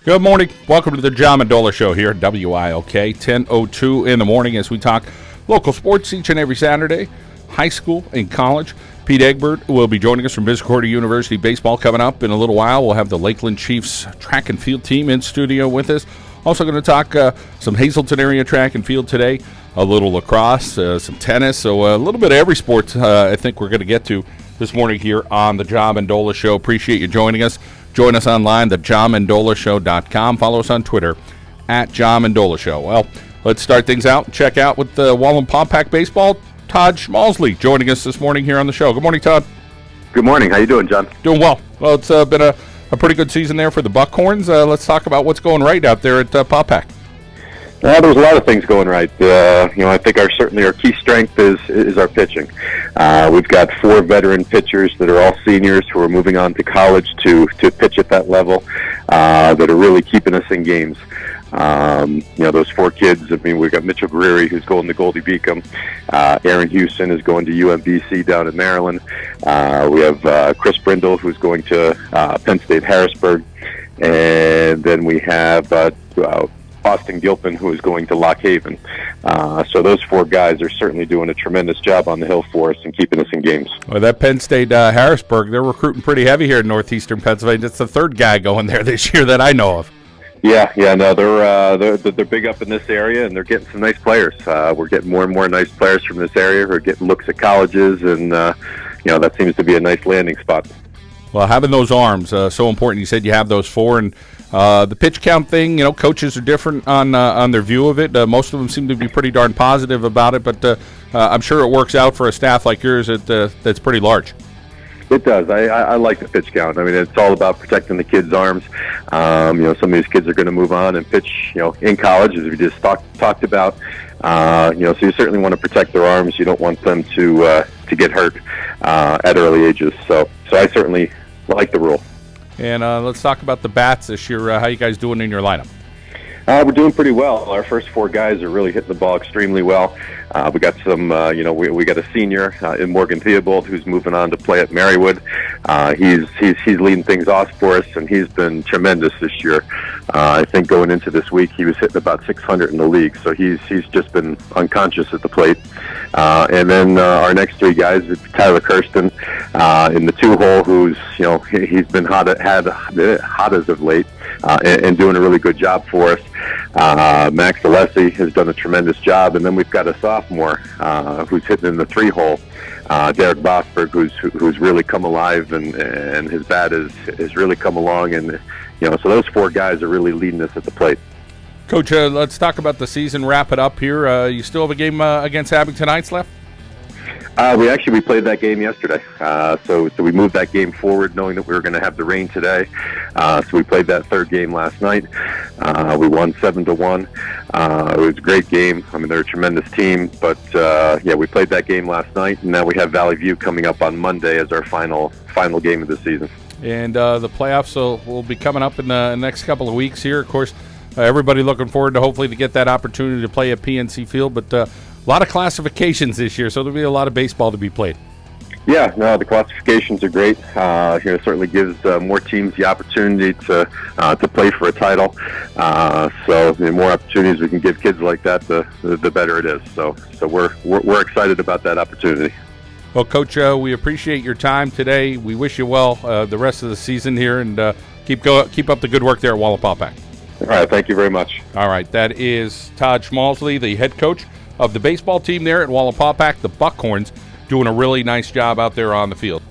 Good morning. Welcome to the John Mendola Show here at WIOK, 10:02 in the morning as we talk local sports each and every Saturday, high school and college. Pete Egbert will be joining us from Misericordia University Baseball coming up in a little while. We'll have the Lakeland Chiefs track and field team in studio with us. Also going to talk some Hazleton area track and field today, a little lacrosse, some tennis, so a little bit of every sport I think we're going to get to this morning here on the John Mendola Show. Appreciate you joining us. Join us online, thejohnmendolashow.com. Follow us on Twitter, @JohnMendolaShow. Well, let's start things out and check out with the Wallenpaupack Baseball. Todd Schmalzle joining us this morning here on the show. Good morning, Todd. Good morning. How you doing, John? Doing well. Well, it's been a pretty good season there for the Buckhorns. Let's talk about what's going right out there at Paupack. Well, there's a lot of things going right. I think certainly our key strength is our pitching. We've got 4 veteran pitchers that are all seniors who are moving on to college to pitch at that level, that are really keeping us in games. Those 4 kids, we've got Mitchell Guerrieri, who's going to Goldie Beacom. Aaron Houston is going to UMBC down in Maryland. We have Chris Brindle, who's going to Penn State Harrisburg. And then we have Austin Gilpin, who is going to Lock Haven. So those 4 guys are certainly doing a tremendous job on the hill for us and keeping us in games. Well, that Penn State Harrisburg, they're recruiting pretty heavy here in northeastern Pennsylvania. It's the 3rd guy going there this year that I know of. Yeah, no, they're big up in this area, and they're getting some nice players. We're getting more and more nice players from this area who are getting looks at colleges, and that seems to be a nice landing spot. Well, having those arms so important. You said you have those 4, and the pitch count thing. Coaches are different on their view of it. Most of them seem to be pretty darn positive about it, but I'm sure it works out for a staff like yours that's pretty large. It does. I like the pitch count. It's all about protecting the kids' arms. Some of these kids are going to move on and pitch, in college, as we just talked about. So you certainly want to protect their arms. You don't want them to get hurt at early ages. So I certainly like the rule. And let's talk about the bats this year. How you guys doing in your lineup? We're doing pretty well. Our first 4 guys are really hitting the ball extremely well. We got some, we got a senior in Morgan Theobald who's moving on to play at Marywood. He's leading things off for us, and he's been tremendous this year. I think going into this week, he was hitting about 600 in the league, so he's just been unconscious at the plate. And then our next 3 guys, Tyler Kirsten in the 2-hole, who's he's been hot as of late, and doing a really good job for us. Max Alessi has done a tremendous job, and then we've got a sophomore who's hitting in the 3-hole, Derek Bosberg, who's really come alive, and his bat has really come along, and so those 4 guys are really leading us at the plate. Coach, let's talk about the season. Wrap it up here. You still have a game against Abington Heights left? We played that game yesterday. So we moved that game forward, knowing that we were going to have the rain today. So we played that 3rd game last night. We won 7-1. It was a great game. They're a tremendous team, but we played that game last night, and now we have Valley View coming up on Monday as our final game of the season. And the playoffs will be coming up in the next couple of weeks here. Of course, everybody looking forward to hopefully to get that opportunity to play at PNC Field, but a lot of classifications this year, so there'll be a lot of baseball to be played. Yeah, no, the classifications are great. It certainly gives more teams the opportunity to play for a title. So the more opportunities we can give kids like that, the better it is. So we're excited about that opportunity. Well, Coach, we appreciate your time today. We wish you well the rest of the season here, and keep up the good work there at Wallenpaupack. All right, thank you very much. All right, that is Todd Schmalzle, the head coach of the baseball team there at Wallenpaupack, the Buckhorns, doing a really nice job out there on the field.